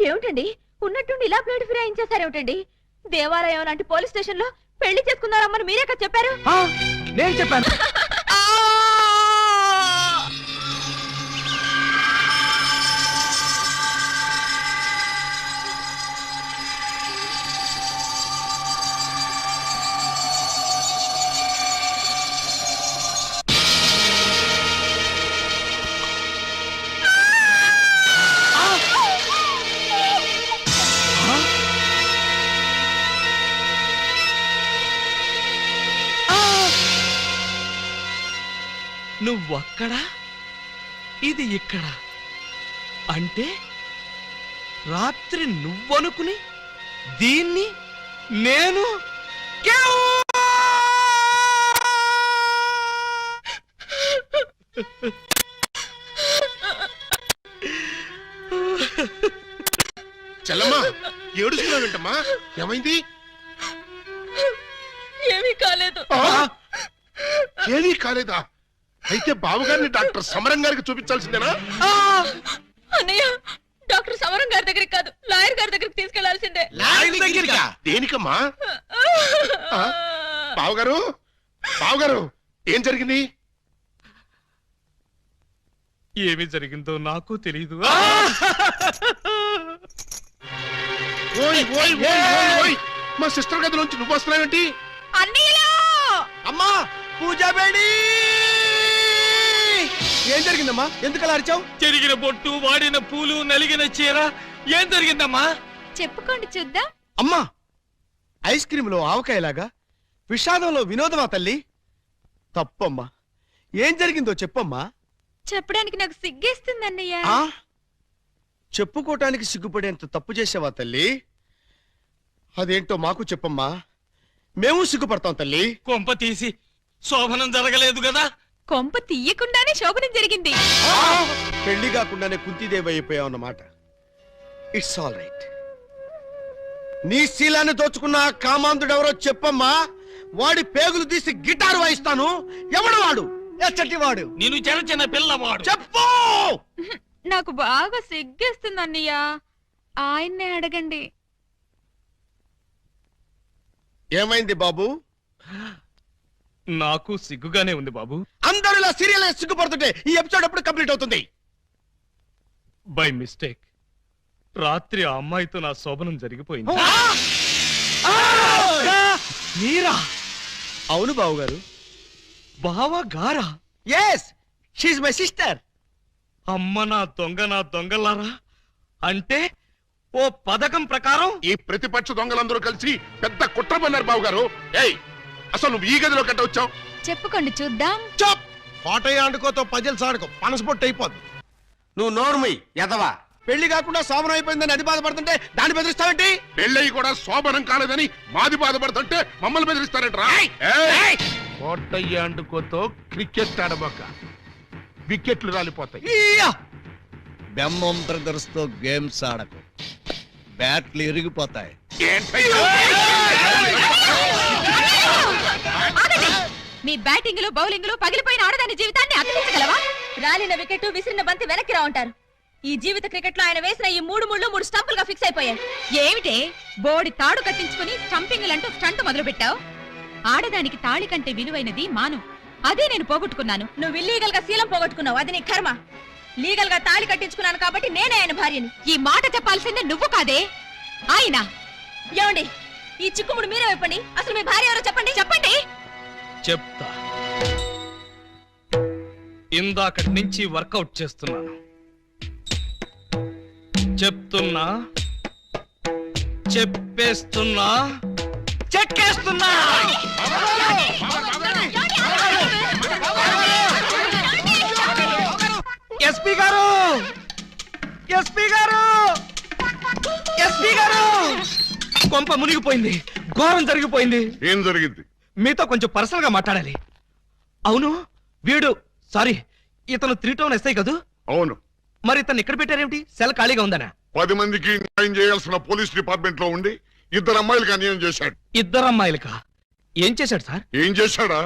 ఏమిటండి ఉన్నట్టుండి ఇలా ప్లేట్ ఫిరాయించేశారేమిటండి? దేవాలయం లాంటి పోలీస్ స్టేషన్ లో పెళ్లి చేసుకున్నారమ్మని మీరే కదా చెప్పారు. నేను చెప్పాను. నువ్వక్కడ, ఇది ఇక్కడ. అంటే రాత్రి నువ్వనుకుని దీన్ని నేను చెల్లమ్మా ఏడుస్తున్నావేంటమ్మా? ఏమైంది? ఏమీ కాలేదు. ఏమీ కాలేదా? అయితే బావగారిని డాక్టర్ సమరం గారికి చూపించాల్సిందేనా? అన్నయ్య, డాక్టర్ సమరం గారి దగ్గరికి కాదు, లాయర్ గారి దగ్గరికి తీసుకెళ్లాల్సిందే. దేనికమ్మా? బావగారు, బావగారు, ఏం జరిగింది? ఏమి జరిగిందో నాకు తెలియదు. ఓయ్ ఓయ్ ఓయ్ ఓయ్, మా సిస్టర్ గదిలోంచి నువ్వు వస్తున్నావేంటి? అమ్మా పూజా బేడి, ఏం జరిగిందమ్మా? ఎందుకలా అరిచావు? చెరిగిన బొట్టు, వాడిన పూలు, నలిగిన చీర, ఏం జరిగిందమ్మా? చెప్పుకోండి చూద్దాం. అమ్మా, ఐస్ క్రీమ్ లో ఆవకాయలాగా విషాదంలో వినోదమా తల్లి? తప్పమ్మా, ఏం జరిగిందో చెప్పమ్మా. చెప్పడానికి నాకు సిగ్గేస్తుంది అన్నయ్య. చెప్పుకోటానికి సిగ్గుపడేంత తప్పు చేసావా తల్లి? అదేంటో మాకు చెప్పమ్మా, మేము సిగ్గుపడతాం తల్లి. కొంప తీసి శోభనం జరగలేదు కదా? కొంప తీయకుండానే శోభనం జరిగింది. పెళ్లి కాకుండానే కుంతిదేవి అయిపోయావన్నమాట. It's all right. నీ శీలాన్ని దోచుకున్న కామాంధుడెవరో చెప్పమ్మా. వాడి పేగులు తీసి గిటారు వాయిస్తాను. ఎవడు వాడు? ఎచ్చటి వాడు? నేను చిన్న చిన్న పిల్లవాడు. చెప్పు. నాకు బాగా సిగ్గేస్తుంది అన్నయ్య, ఆయన్నే అడగండి. ఏమైంది బాబు? నాకు సిగ్గుగానే ఉంది బాబు. అందరూ ఇలా సీరియల్ సిగ్గుపడుతుంటే ఈ ఎపిసోడ్ ఎప్పుడు కంప్లీట్ అవుతుంది? బై మిస్టేక్ రాత్రి ఆ అమ్మాయితో నా శోభనం జరిగిపోయింది. మీరా? అవును బావు గారు. బావా గారా? Yes, she my sister. అమ్మ నా దొంగలారా. అంటే ఓ పథకం ప్రకారం ఈ ప్రతిపక్ష దొంగలందరూ కలిసి పెద్ద కుట్ర పన్నారు బావగారు. ఏయ్, అసలు నువ్వు ఈ గదిలో కట్ట వచ్చావు? చెప్పుకోండి చూద్దాం. చప్! కోటయ్య ఆడుకోతో పజల్ సాడుకో, పనసపొట్టు అయిపోద్ది. నువ్వు నోరుమై ఎదవా. పెళ్లి కాకుండా శోభనం అయిపోయిందని అది బాధపడుతుంటే దాన్ని బెదిరిస్తావేంటి? పెళ్ళయి కూడా శోభనం కాలేదని మాది బాధపడుతుంటే మమ్మల్ని బెదిరిస్తారంటరా? కోటయ్య ఆడుకోతో క్రికెట్ ఆడబోక, వికెట్లు రాలిపోతాయి. బెమ్మం బ్రదర్స్ తో గేమ్స్ ఆడకు, బ్యాట్లు ఇరిగిపోతాయి. మీ బ్యాటింగ్ లో బౌలింగ్ లో పగిలిపోయిన ఆడదాని జీవితాన్ని అతికించగలవా? రాలిన వికెట్, విసిరిన బంతి వెనక్కి రా ఉంటారు. ఈ జీవిత క్రికెట్ లో ఆయన వేసిన ఈ 3 స్టంపులుగా ఫిక్స్ అయిపోయాయి. ఏమిటే బోడి తాడు కట్టించుకుని స్టంపింగ్లంటూ స్టంట్ మొదలు పెట్టావు? ఆడదానికి తాళి కంటే విలువైనది మాను. అదే నేను పోగొట్టుకున్నాను. నువ్వు ఇల్లీగల్ గా శీలం పోగొట్టుకున్నావు, అది నీ కర్మ. లీగల్ గా తాళి కట్టించుకున్నాను కాబట్టి నేనే ఆయన భార్యని. ఈ మాట చెప్పాల్సిందే నువ్వు కాదే ఆయన. ఏమండి, ఈ చిక్కుముడు మీరే చెప్పండి. అసలు మీ భార్య ఎవరో చెప్పండి. చెప్పండి. చెప్తా. ఇందాకటి నుంచి వర్కౌట్ చేస్తున్నాను. చెప్తున్నా, చెప్పేస్తున్నా, చెక్కేస్తున్నా. ఎస్పీ గారు, ఎస్పీ గారు, ఎస్పీ గారు, కొంప మునిగిపోయింది, ఘోరం జరిగిపోయింది. ఏం జరిగింది? మీతో కొంచెం పర్సనల్ గా మాట్లాడాలి. అవును, వీడు సారీ ఇతను 3 టౌన్ ఎస్ఐ కదూ? అవును. మరి ఇతను ఇక్కడ పెట్టారేమిటి? సెల్ ఖాళీగా ఉందనా? 10 మందికి న్యాయం చేయాల్సిన పోలీస్ డిపార్ట్మెంట్ లో ఉండి 2 అమ్మాయిలకు అన్యాయం చేశాడు. 2 అమ్మాయిలకా? ఏం చేశాడు సార్? ఏం చేశాడా?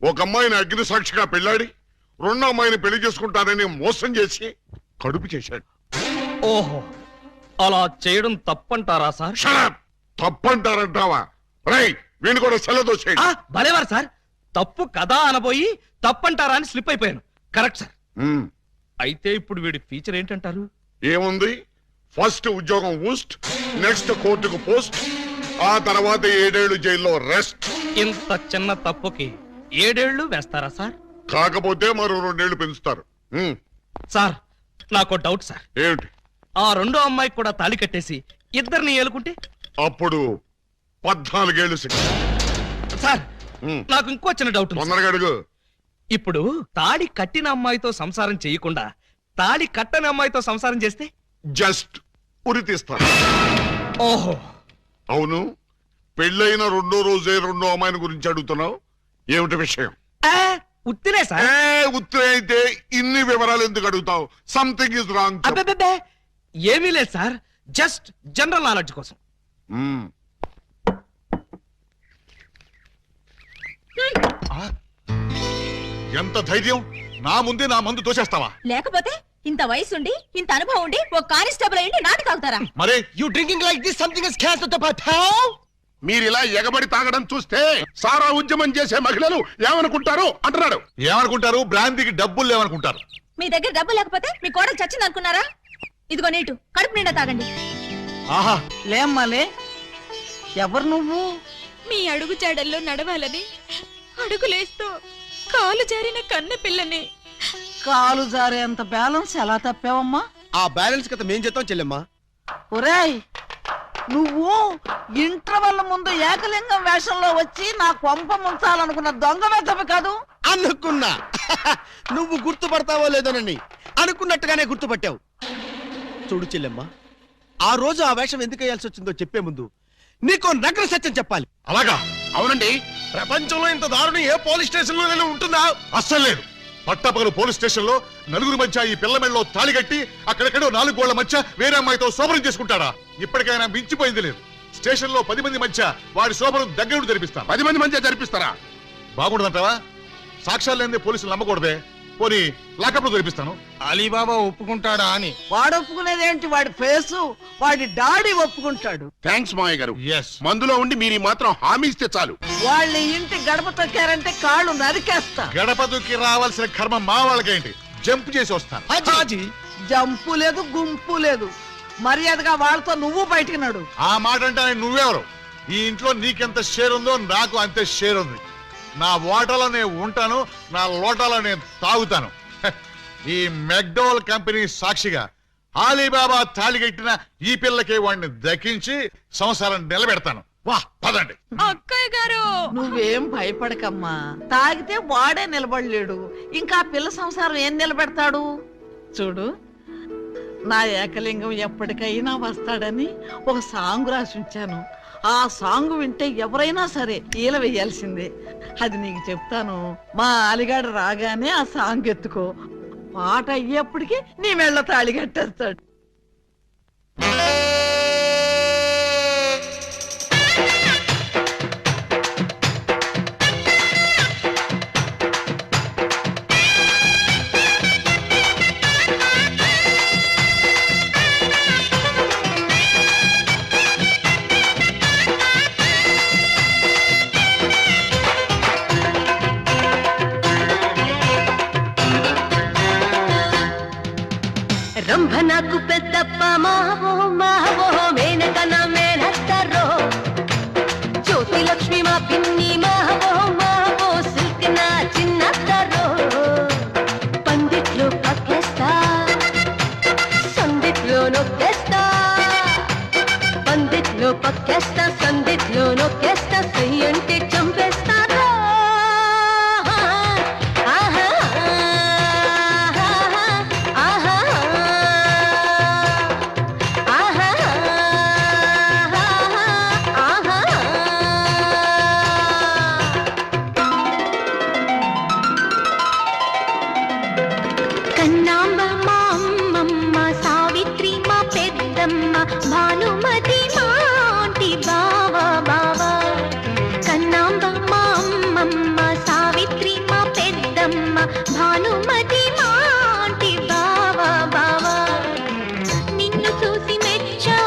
ఒక అమ్మాయిని అగ్ని సాక్షిగా పెళ్లాడి 2వ అమ్మాయిని పెళ్లి చేసుకుంటానని మోసం చేసి కడుపు చేశాడు. ఓహో, అలా చేయడం తప్పంటారా సార్? తప్పంటారంటావా? రేయ్ వీణు కూడా సెలదోసేయండి. భలేవారు సార్, తప్పు కదా అనబోయి తప్పంటారా అని స్లిప్ అయిపోయాను. Correct sir. అయితే ఇప్పుడు వీడి ఫీచర్ ఏంటంటారు? ఏముంది, ఫస్ట్ ఉద్యోగం ఊస్ట్, నెక్స్ట్ కోర్టుకు పోస్ట్, ఆ తర్వాత 7 ఏళ్లు జైల్లో రెస్ట్. ఇంత చిన్న తప్పుకి 7 ఏళ్లు వేస్తారా సార్? కాకపోతే మరో 2 ఏళ్లు పెంచుతారు. సార్ నాకు డౌట్ సార్. ఏమిటి? ఆ రెండో అమ్మాయికి కూడా తాళి కట్టేసి ఇద్దరిని ఏలుకుంటే అప్పుడు 14 ఏళ్లు శిక్ష. సార్ నాకు ఇంకో చిన్న డౌట్ ఉంది సార్. తొందరగా అడుగు. ఇప్పుడు తాళి కట్టిన అమ్మాయితో సంసారం చేయకుండా తాళి కట్టని అమ్మాయితో సంసారం చేస్తే? జస్ట్ ఉరి తీస్తారు. ఓహో, అవును, పెళ్ళైన 2వ రోజే 2వ అమ్మాయిని గురించి అడుగుతున్నావు. ఏమిటి విషయం? ఉత్తినే సార్. ఉత్తరే అయితే ఇన్ని వివరాలు ఎందుకు అడుగుతావు? Something is wrong. అబ్బే ఏమీ లేదు సార్, జస్ట్ జనరల్ నాలెడ్జ్ కోసం. ఎంత ధైర్యం! నా ముందే నా మందు తోసేస్తావా? లేకపోతే ఇంత వయసుండి ఇంత అనుభవం ఉండి ఒక కానిస్టేబుల్ అయ్యండి నాటకాగుతారా? మరే you drinking like this something is cancer to పటావ్. మీరు ఇలా ఎగబడి తాగడం చూస్తే సారా ఉద్యమం చేసే మహిళలు ఏమనుకుంటారు అంటున్నాడు. ఏమనుకుంటారు? బ్రాంతికి డబ్బులు లేవనుకుంటారు. మీ దగ్గర డబ్బు లేకపోతే మీ కోడలు చచ్చింది అనుకున్నారా? ఇదిగో నీటు కడుపు నిండా తాగండి. ఆహా, లేమ్మాలే, ఎవరు నువ్వు? మీ అడుగు జాడల్లో నడవాలని అడుగులేస్తూ కాలు జారిన కన్న పిల్లని. కాలు జారేంత బ్యాలెన్స్ ఎలా తప్పావమ్మా? ఆ బ్యాలెన్స్ కథ మేం చేద్దాం చెల్లెమ్మా. ఒరేయ్, నువ్వు ఇంటర్వెల్ ముందు ఏకలింగం వేషంలో వచ్చి నా కొంప ముంచాలనుకున్న దొంగ వెతవి కాదు? అనుకున్నా నువ్వు గుర్తుపడతావో లేదోనని. అనుకున్నట్టుగానే గుర్తుపట్టావు. చూడు చెల్లెమ్మా, ఆ రోజు ఆ వేషం ఎందుకు వేయాల్సి వచ్చిందో చెప్పే ముందు నీకో నగ్న సత్యం చెప్పాలి. అలాగా? అవునండి. ప్రపంచంలో ఇంత దారుణం ఏ పోలీస్ స్టేషన్ లో ఉంటుందా? అస్సలు లేదు. పట్టపగలు పోలీస్ స్టేషన్ లో నలుగురు మధ్య ఈ పిల్ల మెళ్ళలో తాళి కట్టి అక్కడెక్కడో 4 గోళ్ల మధ్య వేరే అమ్మాయితో శోభనం చేసుకుంటాడా? ఇప్పటికైనా మించిపోయింది లేదు. స్టేషన్ లో 10 మంది మధ్య వాడి శోభనం దగ్గర జరిపిస్తాను. 10 మంది మధ్య జరిపిస్తారా? బాగుండదంటావా? సాక్ష్యాలు లేని పోలీసులు నమ్మకూడదే. పోనీ లాకప్ లో జరిపిస్తాను. అలీబాబా ఒప్పుకుంటాడా అని. వాడు ఒప్పుకునేదేంటి? వాడి ఫేసు, వాడి డాడీ ఒప్పుకుంటాడు. థ్యాంక్స్ మావయ్య గారు. మందులో ఉండి మీరు మాత్రం హామీ ఇస్తే చాలు. వాళ్ళ ఇంటి గడప తొక్కారంటే కాళ్ళు నరికేస్తా. గడపదుకి రావాల్సిన కర్మ మా వాళ్ళకేంటి? జంప్ చేసి వస్తాను. హాజీ, జంపు లేదు, గుంపు లేదు. మర్యాదగా వాళ్ళతో నువ్వు బయటికి నడు. ఆ మాట అంటే నువ్వెవరు? ఈ ఇంట్లో నీకెంత షేర్ ఉందో నాకు అంతే షేర్ ఉంది. నా ఓటలో నేను ఉంటాను, నా లోటాలో నేను తాగుతాను. ఈ మెక్డోవల్ కంపెనీ సాక్షిగా అలీబాబా తాళి కట్టిన ఈ పిల్లకి వాడిని దక్కించి సంసారం నిలబెడతాను. వా పదండి. అక్కయ్య గారు, నువ్వేం భయపడకమ్మా. తాగితే వాడే నిలబడలేడు, ఇంకా పిల్ల సంసారం ఏం నిలబెడతాడు? చూడు, నా ఏకలింగం ఎప్పటికైనా వస్తాడని ఒక సాంగ్ రాసి ఉంచాను. ఆ సాంగ్ వింటే ఎవరైనా సరే ఈల వేయాల్సిందే. అది నీకు చెప్తాను. మా అలిగాడు రాగానే ఆ సాంగ్ ఎత్తుకో. పాట అయ్యేప్పటికి నీ మెళ్ళ తాళి కట్టేస్తాడు. రంభ నాకు పెద్దప్ప మావో మావో, మేనకన మేనత్తరో, జ్యోతి లక్ష్మి మా పిన్ని మావో మావో, సిల్క్ నా చిన్నత్తరో. పందిట్లో పక్కేస్తా, సందిట్లో నొక్కేస్తా, పందిట్లో పక్కేస్తా, సందిట్లో నొక్కేస్తా, సై అంటే చంపేస్తారా. కన్నాంబ మా అమ్మమ్మ, సావిత్రి మా పెద్దమ్మ, భానుమతి మా ఆంటీ బావా బావా. కన్నాంబ మా అమ్మమ్మ, సావిత్రి మా పెద్దమ్మ, భానుమతి మా ఆంటీ బావా బావా. నిన్ను చూసి మెచ్చా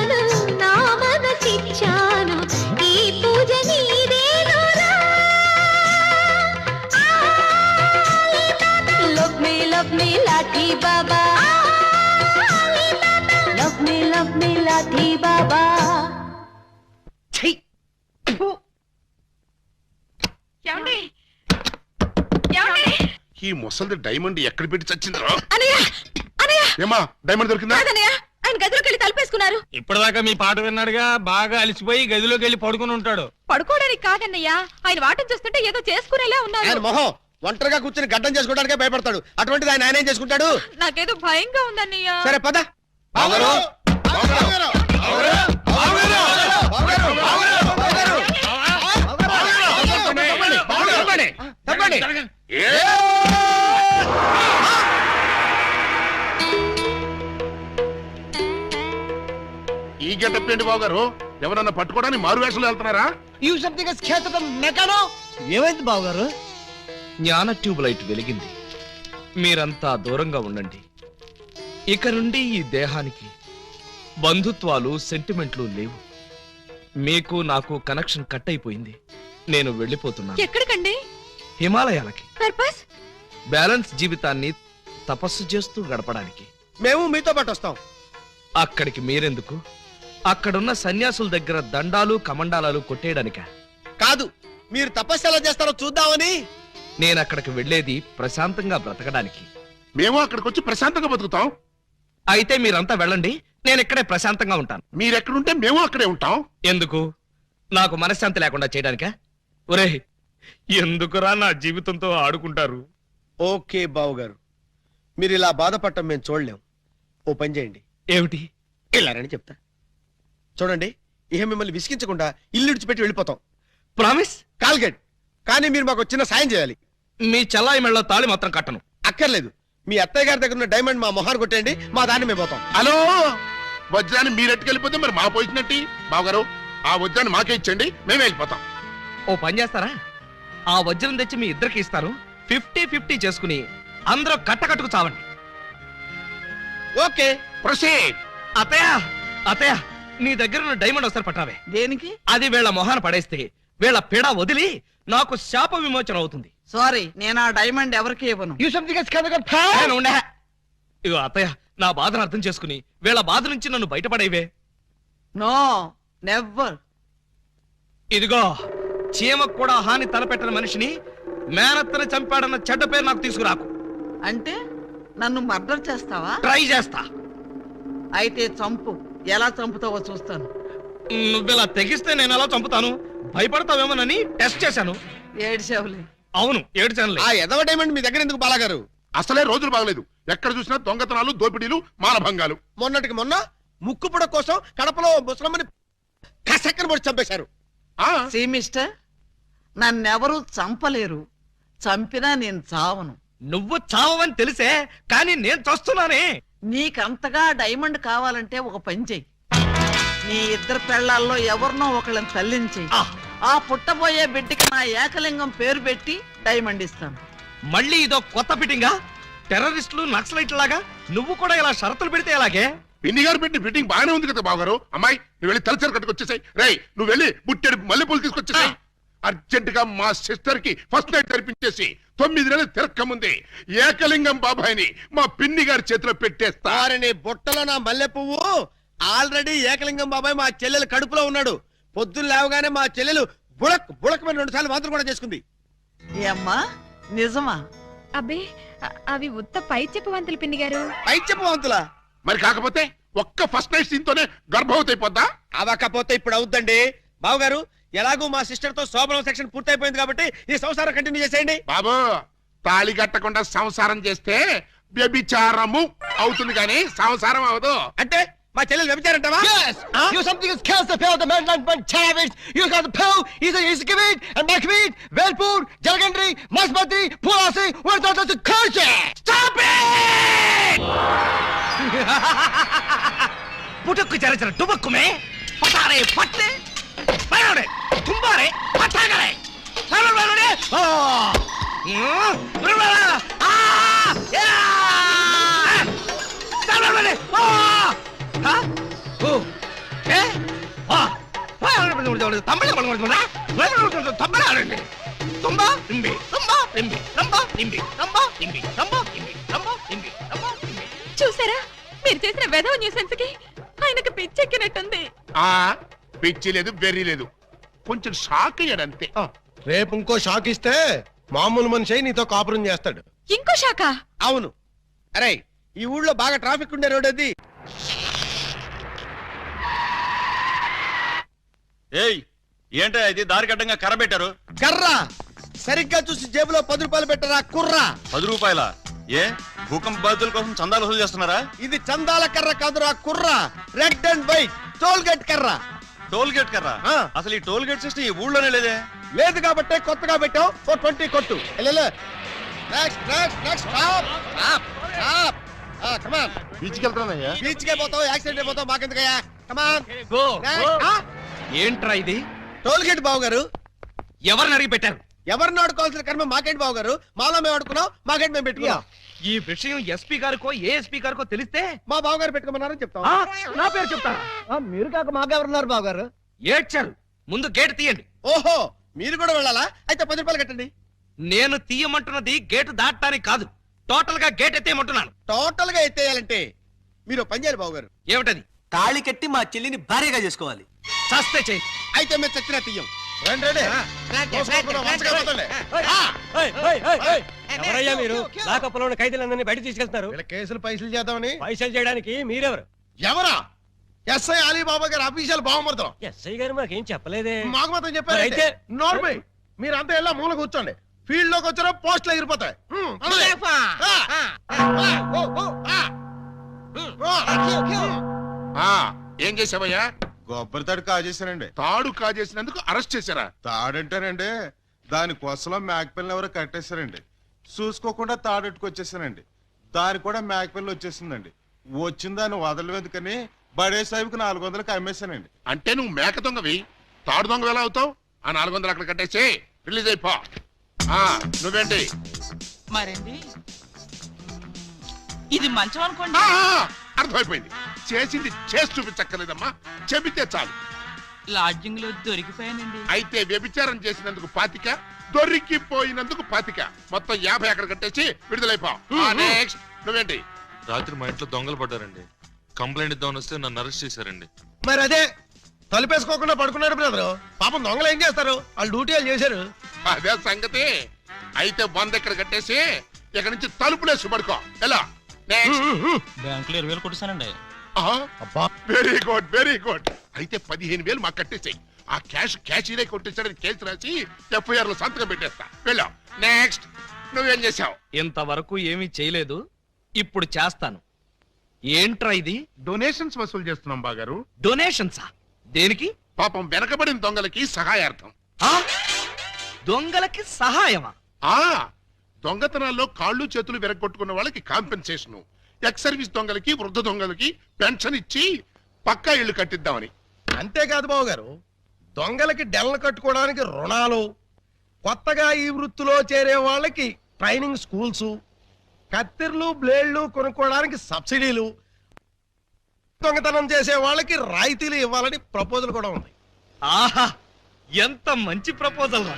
ఇచ్చాను నా మనసిచ్చాను ఈ పూజ నీదేనురా లవ్ మీ లాఠీ బాబా లవ్ మీ లాఠీ బాబా ఏమండి ఏమండి ఈ ముసలి డైమండ్ ఎక్కడ పెట్టి చచ్చిందిరా అనయ్య అనయ్య ఏమా డైమండ్ దొరికిందా కాదన్నయ్య ఆయన గదిలోకి వెళ్ళి తలుపేసుకున్నారు. ఇప్పటిదాకా మీ పాట విన్నాడుగా, బాగా అలసిపోయి గదిలోకి వెళ్ళి పడుకుని ఉంటాడు. పడుకోవడానికి కాదన్నయ్య, ఆయన వాటం చూస్తుంటే ఏదో చేసుకునేలా ఆయన ఉన్నారు. మొహం ఒంటరిగా కూర్చుని గడ్డం చేసుకోవడానికే భయపడతాడు. అటువంటిది ఆయన ఏం చేసుకుంటాడు? నాకేదో భయంగా ఉందన్నయ్య. సరే పద. బావగారు, బావగారు, బావగారు, బావగారు, బావగారు, బావగారు, బావగారు, తప్పండి, తప్పండి, తప్పండి. ఈ గెటప్ ఏంటి బాబు గారు? ఎవరన్నా పట్టుకోవడానికి మారు వేషాలు వెళ్తున్నారా? ఏమైంది బావగారు? జ్ఞాన ట్యూబ్ లైట్ వెలిగింది. మీరంతా దూరంగా ఉండండి. ఇక నుండి ఈ దేహానికి బంధుత్వాలు, సెంటిమెంట్లు లేవు. మీకు నాకు కనెక్షన్ కట్ అయిపోయింది. నేను వెళ్ళిపోతున్నాను. ఎక్కడికండి? హిమాలయాలకి. పర్పస్? బ్యాలెన్స్ జీవితాన్ని తపస్సు చేస్తూ గడపడానికి. మేము మీతో పాటు వస్తాం. అక్కడికి మీరెందుకు? అక్కడున్న సన్యాసుల దగ్గర దండాలు కమండాలాలు కొట్టేయడానిక? కాదు, మీరు తపస్సు ఎలా చేస్తారో చూద్దామని. నేను అక్కడికి వెళ్ళేది ప్రశాంతంగా బ్రతకడానికి. మేము అక్కడికి వచ్చి ప్రశాంతంగా బతుకుతాం. అయితే మీరంతా వెళ్ళండి, నేను ఇక్కడే ప్రశాంతంగా ఉంటాను. మీరెక్కడుంటే మేము అక్కడే ఉంటాం. ఎందుకు? నాకు మనశ్శాంతి లేకుండా చేయడానికా? ఒరే, ఎందుకురా నా జీవితంతో ఆడుకుంటారు? ఓకే బావగారు, మీరు ఇలా బాధపడటం మేము చూడలేం. ఓ పని చేయండి. ఏమిటి? వెళ్ళారని చెప్తా. చూడండి, ఇహ మిమ్మల్ని విసిగించకుండా ఇల్లు విడిచిపెట్టి వెళ్ళిపోతాం. ప్రామిస్? కాల్గెట్. కానీ మీరు మాకు చిన్న సాయం చేయాలి. మీ చెల్లాయి మెళ్ళ తాళి మాత్రం కట్టను. అక్కర్లేదు, మీ అత్తయ్య గారి దగ్గర ఉన్న డైమండ్ మా మొహాన్ని కొట్టేయండి, మా దాన్ని మేము పోతాం. హలో, వజ్రాన్ని మీరెట్టుకెళ్ళిపోతే మరి మా పోయించినట్టు. బావగారు, ఆ వజ్రాన్ని మాకే ఇచ్చండి, మేమే వెళ్ళిపోతాం. ఓ పని చేస్తారా? ఆ వజ్రం తెచ్చి మీ ఇద్దరికి ఇస్తారు. 50-50 చేసుకుని అందరూ కట్టకట్టుకు చావండి. Okay, proceed. అత్తయ్య, అత్తయ్య, నీ దగ్గర ఉన్న డైమండ్ ఒకసారి పట్టావే. దేనికి? అది వీళ్ళ మొహాన పడేస్తే వీళ్ళ పిడ వదిలి నాకు శాప విమోచన అవుతుంది. సారీ, నేను ఆ డైమండ్ ఎవరికి ఇవ్వను. నేను ఉండే. ఇగో అత్తయ్య, నా బాధను అర్థం చేసుకుని వీళ్ళ బాధ నుంచి నన్ను బయటపడేవే. No never. ఇదిగో, చీమకు కూడా హాని తలపెట్టిన మనిషిని మేనత్తని చంపాడన్న చెడ్డ పేరు నాకు తీసుకురాకు. అంటే నన్ను మర్డర్ చేస్తావా? ట్రై చేస్తా. అయితే చంపు. ఎలా చంపుతావో చూస్తాను. నువ్విలా తెగిస్తే నేను ఎలా చంపుతాను? భయపడతావేమోనని టెస్ట్ చేశాను. ఏడ్చావులే. అవును, ఏడ్చానులే. ఆ ఎదవ డైమండ్ మీ దగ్గర ఎందుకు బాలాగారు? అసలే రోజులు బాగలేదు. ఎక్కడ చూసినా దొంగతనాలు, దోపిడీలు, మానభంగాలు. మొన్నటికి మొన్న ముక్కు పుడ కోసం కడపలో ముసలమ్మని కసక్కన పొడి చంపేశారు. సి మిస్టర్, నన్నెవరూ చంపలేరు. చంపినా నేను చావను. నువ్వు చావని తెలిసే, కానీ నేను చస్తున్నానే. నీకంతగా డైమండ్ కావాలంటే ఒక పని చెయ్యి. నీ ఇద్దరు పెళ్లాల్లో ఎవరినో ఒకళ్ళని తల్లించి ఆ పుట్టబోయే బిడ్డకి నా ఏకలింగం పేరు పెట్టి డైమండ్ ఇస్తాను. మళ్ళీ ఇదో కొత్త ఫిట్టింగా? టెర్రరిస్టులు, నక్సలైట్ లాగా నువ్వు కూడా ఇలా షరతులు పెడితే ఎలాగే? పిన్ని గారు పెట్టి ఫిట్టింగ్ బాగానే ఉంది కదా బావగారు. అమ్మాయి, నువ్వు వెళ్ళి తలచరు కట్టుకొచ్చేసాయి. రేయ్, నువ్వు వెళ్ళి బుట్టెడు మల్లెపూలు తీసుకొచ్చేసాయి. అర్జెంట్ గా మా సిస్టర్ కి ఫస్ట్ నైట్ తెరిపించేసి 9 నెలలు తిరక్కముంది ఏకలింగం బాబాయిని మా పిన్ని గారి చేతిలో పెట్టేస్తా. వారిని బుట్టలో నా మల్లె పువ్వు. ఆల్రెడీ ఏకలింగం బాబాయ్ మా చెల్లెలు కడుపులో ఉన్నాడు. పొద్దున్న లేవగానే మా చెల్లెలు బుడక్ బుడక్ మీద 2 సార్లు మాత్రం కూడా చేసుకుంది. ఏమ్మా, నిజమా? అబ్బే, అవి ఉత్త పై చెప్పవంతులు పిన్ని గారు. పై చెప్పవంతులా? మరి కాకపోతే ఒక్క ఫస్ట్ నైట్ సీన్ తోనే గర్భవతి అయిపోద్దా? అవకపోతే ఇప్పుడు అవుద్దండి. బావగారు, ఎలాగూ మా సిస్టర్ తో శోభనం సెక్షన్ పూర్తయిపోయింది కాబట్టి ఈ సంసారం కంటిన్యూ చేసేయండి. బాబు, తాళి కట్టకుండా సంసారం చేస్తే వ్యభిచారము అవుతుంది కానీ సంసారం అవదు. అంటే మా చెల్లెలు వ్యభిచారంటావా? You something is kills the power of the man like one savage. You got the power. He's a kibit and Makbit, Velpur, Jalgandri, Masbati, Pulasi. We're not the culture. Stop it! పుట్టుకు చరచర డుబక్కుమే పటారే పట్టే పయోడే తుంబారే పటాగరే సరవరనే ఆ రురరా ఆ yeah సరవరనే ఆ హ ఓ తమ్మలే పడుకుంటుందా తమ్మలే ఆడండి తుంబా ఇంబి తుంబా ఇంబి తంబా ఇంబి తంబా ఇంబి తంబా ఇంబి తంబా ఇంబి తంబా ఇంబి. చూసారా మీరు చేసిన వెధవ న్యూసెన్స్ కి ఆయనకు పిచ్చెక్కినట్టుంది. పిచ్చి లేదు బెర్రీ లేదు, కొంచెం షాక్ అయ్యాడంతే. రేపు ఇంకో షాక్ ఇస్తే మామూలు మనిషి నీతో కాపురం చేస్తాడు. ఇంకో శాఖ. అవును. అరే ఈ ఊళ్ళో బాగా ట్రాఫిక్ ఉండే రోడ్ అది. ఏయ్ ఏంటో ఇది దారి కట్టంగా కర్ర పెట్టారు. కర్ర సరిగ్గా చూసి జేబులో 10 రూపాయలు పెట్టరా కుర్రా. 10 రూపాయల? ఏ భూకంప బాధితుల కోసం చందాలు వసూలు చేస్తున్నారా? ఇది చందాల కర్ర కాదురా కుర్రా, red and white toll gate కర్ర. టోల్ గేట్ కర్ర? ఆ. అసలు ఈ టోల్ గేట్ సిస్టమ్ ఈ ఊళ్ళోనే లేదే. లేదు కాబట్టి కొత్తగా పెట్టావు. 420 కొట్టు. Next next next stop stop stop. Come on. బీచ్కి వెళ్తానయ్యా. బీచ్ కే పోతావు, యాక్సిడెంట్ అయిపోతావు, మాకెందుకయ్యా. Come on. గో ఏంట్రా ఇది? టోల్ గేట్ బావు గారు. ఎవరిని అడిగి పెట్టారు? ఎవరిని ఆడుకోవాల్సిన కర్మ మాకేంటి బావు గారు. మాలో మేము ఆడుకున్నాం, మాకేంటి మేము పెట్టుకున్నాం. ఈ విషయం ఎస్పీ గారికో ఏఎస్పీ గారికో తెలిస్తే మా బావు గారు పెట్టుకోమన్నారని చెప్తాం. ఆ, నా పేరు చెప్తారా? మీరు కాక మాకెవరున్నారు బాబు గారు? ఏడ్చారు. ముందు గేట్ తీయండి. ఓహో మీరు కూడా వెళ్ళాలా? అయితే 10 రూపాయలు కట్టండి. నేను తీయమంటున్నది గేటు దాటడానికి కాదు, టోటల్ గా గేట్ ఎత్తేయమంటున్నాను. టోటల్ గా ఎత్తేయాలంటే మీరు ఓ పని చేయాలి బావు గారు. ఏమిటది? తాళి కట్టి మా చెల్లిని భార్యగా చేసుకోవాలి. చస్తే చెయ్యి. అయితే మేము చచ్చినా తీయం. ఎవరయ్యా మీరు? లాకప్లో ఉన్న ఖైదీలందరినీ బయట తీసుకెళ్తున్నారు. కేసులు పైసలు చేద్దామని. పైసలు చేయడానికి మీరెవరు? ఎవరా? ఎస్ఐ అలీబాబా గారు అఫీషియల్ బావమర్దం. ఎస్ఐ గారు మాకేం చెప్పలేదే. మాకు మాత్రం చెప్పారు. మరి అయితే? నోర్మై మీరంతా ఎలా మూల కూర్చోండి. ఫీల్డ్ లోకి వచ్చారో పోస్టులు ఎగిరిపోతాయి. ఏం చేసావయ్యా? కొబ్బరి తాడు కాజేశానండి. తాడు కాజేసినందుకు అరెస్ట్ చేశారా? తాడంటారండి, దాని కొసలో మేకపిల్లని ఎవరో కట్టేశారండి. చూసుకోకుండా తాడెట్టుకొచ్చేసానండి. దాని కూడా మేకపిల్ల వచ్చేసిందండి. వచ్చిన దాన్ని వదలవేదుకని బడే సాహిబ్కి 400కి అమ్మేశానండి. అంటే నువ్వు మేక దొంగవి, తాడు దొంగ ఎలా అవుతావు? ఆ 400 అక్కడ కట్టేసి రిలీజ్ అయిపో. నువ్వేంటి? మరండి ఇది మంచం అనుకోండి. అర్థమైపోయింది. చేసింది చేసి చూపించక్కర్లేదమ్మా, చెబితే చాలు. లాడ్జింగ్ లో దొరికిపోయానండి. అయితే వ్యభిచారం చేసినందుకు 25, దొరికిపోయినందుకు 25, మొత్తం 50 అక్కడ కట్టేసి విడుదలైపో. నెక్స్ట్ నువ్వేంటి? రాత్రి మా ఇంట్లో దొంగలు పడ్డారండి. కంప్లైంట్ ఇద్దామని వస్తే నన్ను అరెస్ట్ చేశారండి. మరి అదే తలుపేసుకోకుండా పడుకున్నాడు బ్రదరు. పాపం దొంగలు ఏం చేస్తారు, వాళ్ళు డ్యూటీ వాళ్ళు చేశారు. అదే సంగతి. అయితే 100 ఇక్కడ కట్టేసి ఇక్కడ నుంచి తలుపులేసి పడుకో. ఎలా? బ్యాంకులో 20,000 కొట్టేశానండి. Very good very good. అయితే 15,000 మాకు కట్టేసాయి. ఆ క్యాషీనే కొట్టేసాడని కేసు రాసి FIR లో సంతకం పెట్టేస్తా. వెళ్ళావు. నెక్స్ట్ నువ్వేం చేసావు? ఇంతవరకు ఏమీ చేయలేదు, ఇప్పుడు చేస్తాను. ఏంట్రా ఇది? డొనేషన్స్ వసూలు చేస్తున్నాం బాగారు. డొనేషన్సా? దేనికి? పాపం వెనకబడిన దొంగలకి సహాయార్థం. ఆ? దొంగలకి సహాయమా? దొంగతనాల్లో కాళ్ళు చేతులు విరగొట్టుకున్న వాళ్ళకి కాంపెన్సేషన్, ఎక్స్ సర్వీస్ దొంగలకి వృద్ధ దొంగలకి పెన్షన్ ఇచ్చి పక్కా ఇళ్లు కట్టిద్దామని. అంతేకాదు బాబు గారు, దొంగలకి డెల్లు కట్టుకోవడానికి రుణాలు, కొత్తగా ఈ వృత్తిలో చేరే వాళ్ళకి ట్రైనింగ్ స్కూల్స్, కత్తిర్లు బ్లేడ్లు కొనుక్కోవడానికి సబ్సిడీలు, దొంగతనం చేసే వాళ్ళకి రాయితీలు ఇవ్వాలని ప్రపోజల్ కూడా ఉంది. ఆహా, ఎంత మంచి ప్రపోజల్ రా!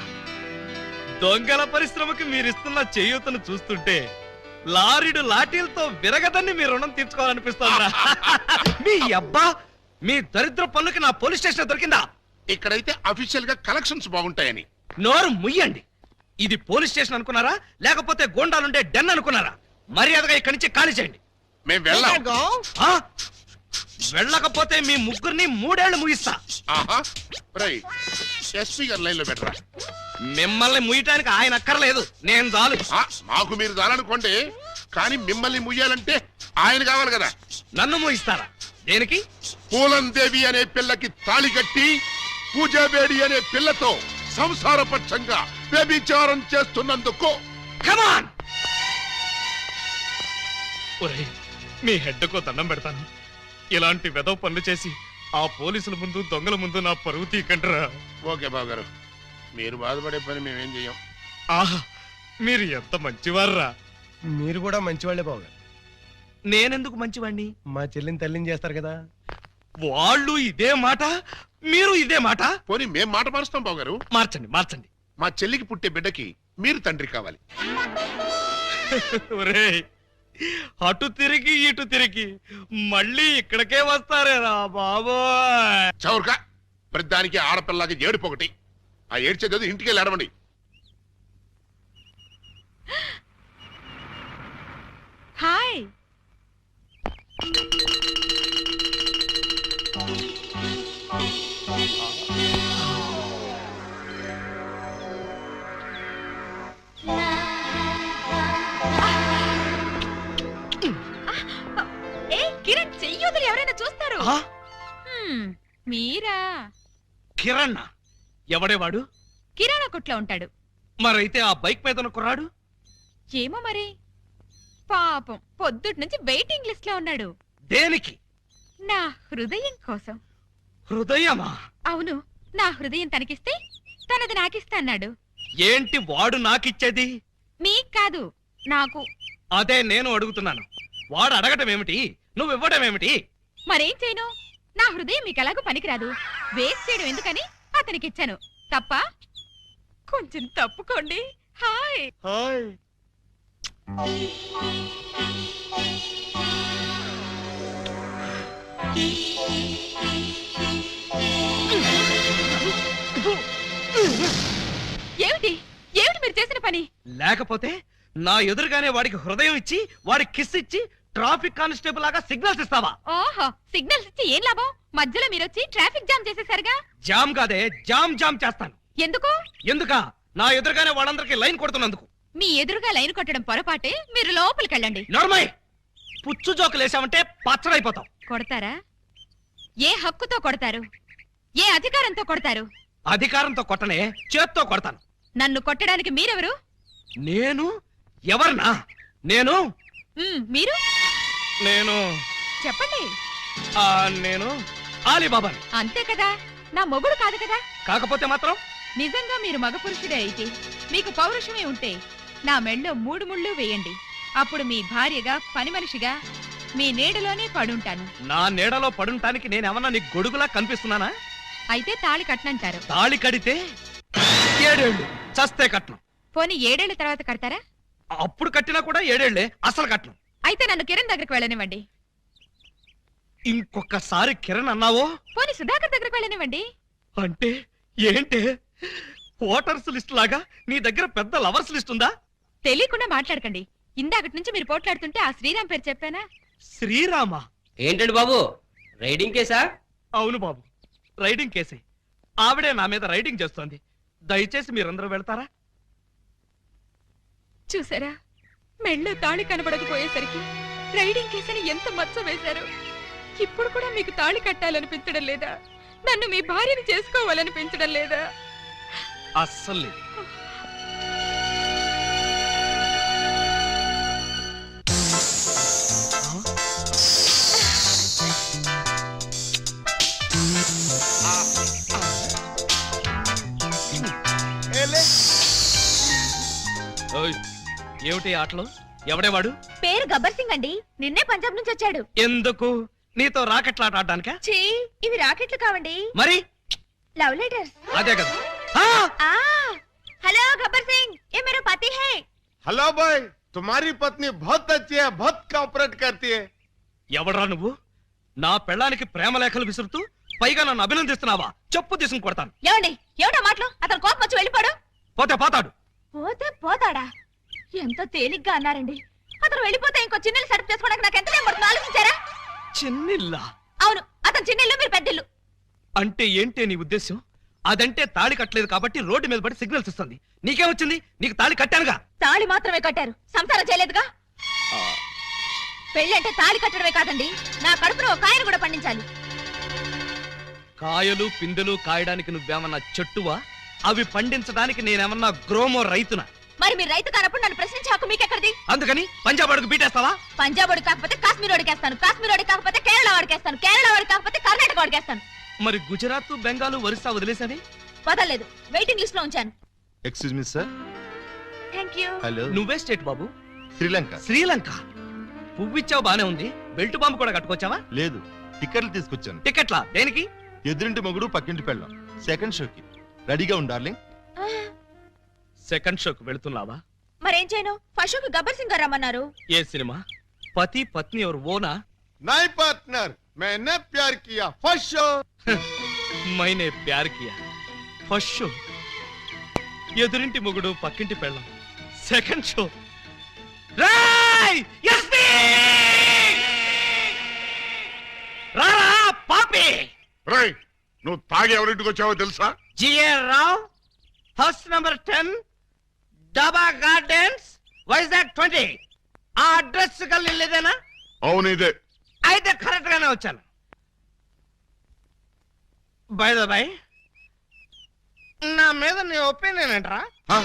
దొంగల పరిశ్రమకి మీరిస్తున్న చేయూతను చూస్తుంటే లారీడు లాఠీలతో విరగదని మీ రుణం తీర్చుకోవాలనిపిస్తోందిరా. మీ అబ్బా, మీ దరిద్ర పనులకి నా పోలీస్ స్టేషన్ దొరికిందా? ఇక్కడైతే అఫీషియల్ గా కలెక్షన్స్ బాగుంటాయని. నోరు ముయ్యండి. ఇది పోలీస్ స్టేషన్ అనుకున్నారా, లేకపోతే గోండాలుండే డెన్ అనుకున్నారా? మర్యాదగా ఇక్కడి నుంచి ఖాళీ చేయండి. మేము వెళ్ళాం. ఆ? వెళ్ళకపోతే మీ ముగ్గురిని 3 ఏళ్లు ముగిస్తా. ఎస్పీ గారు లైన్ లో పెట్టరా. మిమ్మల్ని ముయ్యటానికి ఆయన అక్కర్లేదు, నేను చాలు. మాకు మీరు చాలనుకోండి, కానీ మిమ్మల్ని ముయ్యాలంటే ఆయన కావాలి కదా. నన్ను ముగిస్తారా? దేనికి? పూలందేవి అనే పిల్లకి తాళి కట్టి పూజాబేడి అనే పిల్లతో సంసారపక్షంగా వ్యభిచారం చేస్తున్నందుకు. కమాన్! ఒరేయ్, మీ హెడ్కో దండం పెడతాను. ఇలాంటి వెదవ పనులు చేసి ఆ పోలీసుల ముందు దొంగల ముందు నా పరువు తీకంటరా. ఓకే బాబు గారు, మీరు బాధపడే పని మేమేం చెయ్యం. ఆహా, మీరు ఎంత మంచివార్రా. మీరు కూడా మంచివాళ్లే బాబు గారు. నేనెందుకు మంచివాణ్ణి? మా చెల్లిని తల్లిని చేస్తారు కదా. వాళ్ళు ఇదే మాట మీరు ఇదే మాట పోనీ మేం మాట మారుస్తాం బావగారు. మార్చండి మార్చండి. మా చెల్లికి పుట్టే బిడ్డకి మీరు తండ్రి కావాలి. ఒరేయ్, అటు తిరిగి ఇటు తిరిగి మళ్ళీ ఇక్కడికే వస్తారేరా బాబోయ్. చౌర్గా ప్రతిదానికి ఆడపిల్లకి ఏడుపు ఒకటి. ఆ ఏడ్చేది ఇంటికి వెళ్ళి ఏడవండి. హాయ్. ఏ కిరణ్, చెయ్యొదులు, ఎవరైనా చూస్తారు. ఆ? మీరా? కిరణ్ ఎవడేవాడు? కిరాణా కొట్లో ఉంటాడు. మరైతే ఆ బైక్ మీద కుర్రాడు? ఏమో మరి. పాపం పొద్దుటి నుంచి వెయిటింగ్ లిస్ట్ లో ఉన్నాడు. దేనికి? నా హృదయం కోసం. హృదయమా? అవును, నా హృదయం తనకిస్తే తనది నాకిస్తా అన్నాడు. ఏంటి వాడు నాకిచ్చేది? నీకు కాదు, నాకు. అదే నేను అడుగుతున్నాను. వాడు అడగటం ఏమిటి, నువ్వు ఇవ్వడం ఏమిటి? మరేం చేయను? నా హృదయం మీకు ఎలాగో పనికిరాదు, వేస్ట్ చేయడం ఎందుకని అతనికి ఇచ్చాను. తప్ప? కొంచెం తప్పుకోండి. హాయ్. హాయ్. ఏమిటి ఏమిటి మీరు చేసిన పని? లేకపోతే నా ఎదురుగానే వాడికి హృదయం ఇచ్చి వాడికి కిస్ ఇచ్చి ట్రాఫిక్ కానిస్టేబుల్ లాగా సిగ్నల్స్ ఇస్తావా? ఓహో, సిగ్నల్స్ ఇచ్చి ఏం లాభం? మధ్యలో మీరొచ్చి ట్రాఫిక్ జామ్ చేసేసరిగా. జామ్ కాదే, జామ్ జామ్ చేస్తాను. ఎందుకు? ఎందుకా? నా ఎదురుగానే వాళ్ళందరికీ లైన్ కొడుతున్నందుకు. మీ ఎదురుగా లైన్ కొట్టడం పొరపాటే. మీరు లోపలికెళ్ళండి. నార్మల్ పుచ్చు జోకులేసామంటే పచ్చడైపోతాం. కొడతారా? ఏ హక్కుతో కొడతారు? ఏ అధికారంతో కొడతారు? అధికారంతో కొట్టనే, చేత్తో కొడతాను. నన్ను కొట్టడానికి మీరెవరు? నేను ఎవరినా? నేను మీరు నేను చెప్పండి. నేను ఆలీబాబాని. అంతే కదా, నా మొగుడు కాదు కదా. కాకపోతే మాత్రం నిజంగా మీరు మగ పురుషుడే అయితే, మీకు పౌరుషమే ఉంటే నా మెళ్ళో 3 ముళ్ళు వేయండి. అప్పుడు మీ భార్యగా, పని మనిషిగా మీ నీడలోనే పడుంటాను. నా నీడలో పడుంటానికి నేనేమన్నా నీకు గొడుగులా కనిపిస్తున్నానా? అయితే తాళి కట్టనంటారు. తాళి కడితే 7 ఏళ్ళు, చస్తే కట్నం. పోనీ 7 ఏళ్ల తర్వాత కడతారా? అప్పుడు కట్టినా కూడా 7 ఏళ్లే, అసలు కట్నం. అయితే నన్ను కిరణ్ దగ్గరికి వెళ్ళనివ్వండి. ఇంకొకసారి కిరణ్ అన్నావో? పోనీ సుధాకర్ దగ్గరికి వెళ్ళనివ్వండి. అంటే ఏంటే, ఓటర్స్ లిస్ట్ లాగా నీ దగ్గర పెద్ద లవర్స్ లిస్ట్ ఉందా? తెలియకుండా మాట్లాడకండి. ఇందాకటి నుంచి మీరు పోట్లాడుతుంటే ఆ శ్రీరామ్ పేరు చెప్పానా? శ్రీరామా? ఏంటండి బాబు, రైడింగ్ కేసా? అవును బాబు, రైడింగ్ కేసే. ఆవిడే నా మీద రైడింగ్ చేస్తోంది. దయచేసి మీరందరూ వెళ్తారా? చూసారా, మెళ్ళో తాళి కనబడకపోయేసరికి రైడింగ్ కేసని ఎంత మచ్చ వేశారు. ఇప్పుడు కూడా మీకు తాళి కట్టాలనిపించడం లేదా? నన్ను మీ భార్యని చేసుకోవాలనిపించడం లేదా? అస్సలు లేదు. ఏమిటి ఆటలు? ఎవడేవాడు? పేరు గబ్బర్ సింగ్ అండి. నిన్నే పంజాబ్ నుంచి వచ్చాడు. ఎందుకు? నీతో రాకెట్లాట ఆడడానికా? ఛీ, ఇవి రాకెట్లు కావండి, మరి లవ్ లెటర్స్. అదే కదా. हेलो गब्बर सिंह, ये मेरा पति है। हेलो भाई, तुम्हारी पत्नी बहुत अच्छी है, बहुत कोऑपरेट करती है। ఎవడరా నువ్వు? నా పెళ్ళానికి ప్రేమ లేఖలు విసురుతూ పైగా నన్ను అభినందిస్తున్నావా? చెప్పు తీసుకుని కొడతాను. ఏమండి, ఏమిటా మాటలు? అతను కోపం వచ్చి వెళ్ళిపోడు. పోతే పోతాడు. పోతే పోతాడా? ఎంత తేలిగ్గా అన్నారండి. అతను వెళ్ళిపోతే ఇంకో చిన్నెల్లు సెటప్ చేసుకోవడానికి నాకు ఎంత టైం పడుతుందో ఆలోచించారా? చిన్నిల్లా? అవును, అతను చిన్నెల్లు, మీరు పెద్దిల్లు. అంటే ఏంటే నీ ఉద్దేశం? అదంటే తాళి కట్టలేదు కాబట్టి రోడ్డు మీద పడి సిగ్నల్స్ ఇస్తుంది. నీకేమొచ్చింది? నీకు తాళి కట్టానుగా. తాళి మాత్రమే కట్టారు, సంసారం చేయలేదుగా. పెళ్ళంటే తాళి కట్టడమే కాదండి, నా కడుపులో ఒక కాయను కూడా పండించాలి. కాయలు పిందెలు కాయడానికి నువ్వేమన్నా చెట్టువా? అవి పండించడానికి నేనేమన్నా గ్రోమో రైతునా? మరి మీరు రైతు కానప్పుడు నన్ను ప్రశ్నించే హక్కు మీకెక్కడిది? అందుకని పంజాబ్ అడుగు బీటేస్తావా? పంజాబ్ వాడికి కాకపోతే కాశ్మీర్ వాడికేస్తాను, కాశ్మీర్ వాడికి కాకపోతే కేరళ వాడికేస్తాను, కేరళ వాడికి కాకపోతే కర్ణాటక వాడికేస్తాను. మరి గుజరాత్, బెంగాల్, ఒరిస్సా వదిలేసని? వదలలేదు, వెయిటింగ్ లిస్ట్ లో ఉంచాను. Excuse me sir. Thank you. Hello. నువ్వే స్టేట్ బాబు? శ్రీలంక. శ్రీలంక? పువ్విచ్చావు బానే ఉంది, బెల్ట్ బాంబు కూడా కట్టుకొచ్చావా? లేదు, టికెట్లు తీసుకొచ్చాను. టికెట్లా? దేనికి? ఎదురింటి మొగుడు పక్కింటి పెళ్ళం సెకండ్ షోకి రెడీగా ఉండాలి. సెకండ్ షోకి వెళుతున్నావా? మరేం చేయను? ఫస్ట్ షోకి గబ్బర్ సింగ్ గారు రమ్మన్నారు. ఏ సినిమా? పతి పత్ని ఎవరు ఓనా? నై పార్ట్నర్ मैंने प्यार किया फर्स्ट शो. మైనే ప్యార్ కియా ఫస్ట్ షో. ఎదురింటి మొగుడు పక్కింటి పెళ్ళం సెకండ్ షో. రాయ్ ఎస్పీ రారా పాపి. రేయ్ నువ్వు తాగి ఎవరింటికి వచ్చావో తెలుసా? GR Rao, house number 10, Daba Gardens, Vizag 20. ఆ అడ్రస్ కలిలేదేనా? అవును ఇదే. అయితే కరెక్ట్ గానే వచ్చాను. బై ద బై, నా మీద నీ ఒపీనియన్ ఏంట్రా? హ?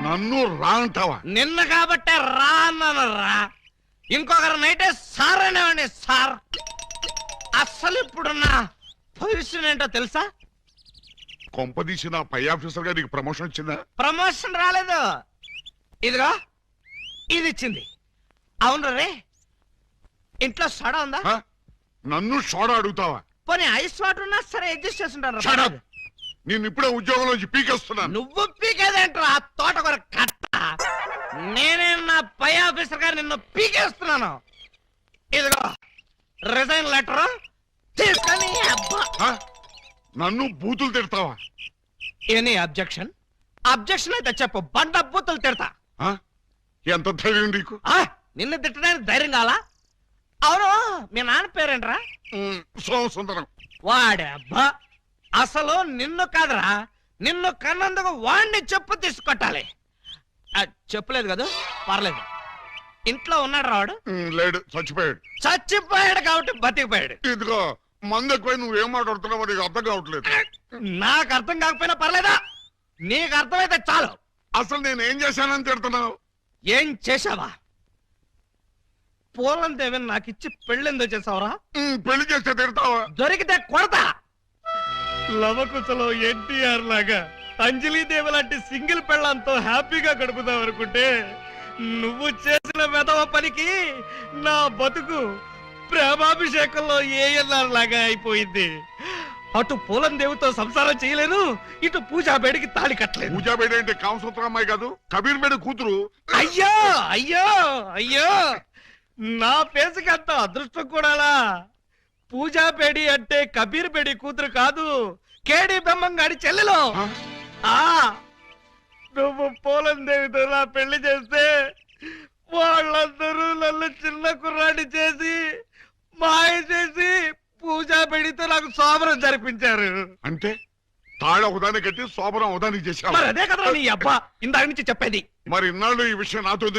నన్ను రా అంటావా? నిన్న కాబట్టే రా అన్నాను రా. ఇంకొకరు నైటే సార్ అనేవాడిని సార్. అసలు ఇప్పుడు నా పొజిషన్ ఏంటో తెలుసా? కొంపదీసి నా పై ఆఫీసర్ గా నీకు ప్రమోషన్ వచ్చిందా? ప్రమోషన్ రాలేదు. ఇదిగో ఇది ఇచ్చింది. అవును రే, ఇంట్లో సోడా ఉందా? హ? నన్ను సోడా అడుగుతావా? పోనీ ఐస్ వాటర్ ఉన్నా సరే అడ్జస్ట్ చేస్తుంటాను. Shut up. నేను ఇప్పుడే ఉద్యోగంలోంచి పీకేస్తున్నాను. నువ్వు పీకేదేంట్రా తోటకూర కట్ట. నేనే నా పై ఆఫీసర్ గారు నిన్ను పీకేస్తున్నాను. ఇదిగో రిజైన్ లెటర్ తీసుకొని. అబ్బా, హ? నన్ను బూతులు తిడతావా? Any objection? అబ్జెక్షన్ అయితే చెప్పు, బండ బూతులు తిడతా. హ? ఎంత ధైర్యం నీకు? నిన్ను తిట్టడానికి ధైర్యం కావాలా? అవును, మీ నాన్న పేరేంట్రా? సోమసుందరం. వాడే అబ్బా, అసలు నిన్ను కాదురా, నిన్ను కన్నందుకు వాడిని చెప్పు తీసుకొట్టాలి. చెప్పలేదు కదా, పర్లేదు. ఇంట్లో ఉన్నాడు రావాడు? లేడు, చచ్చిపోయాడు. చచ్చిపోయాడు కాబట్టి బతికిపోయాడు. ఇదిగో మందు ఎక్కువ నువ్వేం మాట్లాడుతున్నావో నీకు అర్థం కావట్లేదు. నాకు అర్థం కాకపోయినా పర్లేదా? నీకు అర్థమైతే చాలు. అసలు నేను ఏం చేశానని తిడుతున్నావు? ఏం చేశావా? పూలం దేవిని నాకు ఇచ్చి పెళ్ళెందో చేసావరా? పెళ్లి చేస్తే తిడతావా? దొరికితే కొడతా. లవకుశలో ఎన్టీఆర్ లాగా అంజలీదేవి లాంటి సింగిల్ పెళ్ళంతో హ్యాపీగా గడుపుదాం అనుకుంటే నువ్వు చేసిన వెధవ పనికి నా బతుకు ప్రేమాభిషేకంలో ఏఎన్ఆర్ లాగా అయిపోయింది. అటు పూలం దేవితో సంసారం చేయలేను, ఇటు పూజాబేడికి తాళి కట్టలేదు. పూజాబేడి అంటే కామసూత్ర అమ్మాయి కాదు, కబీర్ బేడి కూతురు. అయ్యో అయ్యో అయ్యో, నా పేసుకి అంత అదృష్టం కూడాలా? పూజాబేడి అంటే కబీర్ బేడి కూతురు కాదు, కేడి బెమ్మంగాడి చెల్లెలు. నువ్వు పూలం దేవితో నా పెళ్లి చేస్తే వాళ్ళందరూ నన్ను చిన్న కుర్రాడి చేసి మాయ చేసి పూజాబేడితో నాకు శోభనం జరిపించారు. అంటే తాళ ఒకదాన్ని కట్టి శోభనం ఒకదానికి చేశావు. మరి అదే కదా నీ అబ్బా ఇందాక నుంచి చెప్పేది. మరి ఇన్నాళ్ళు ఈ విషయం నాతో ఎందుకు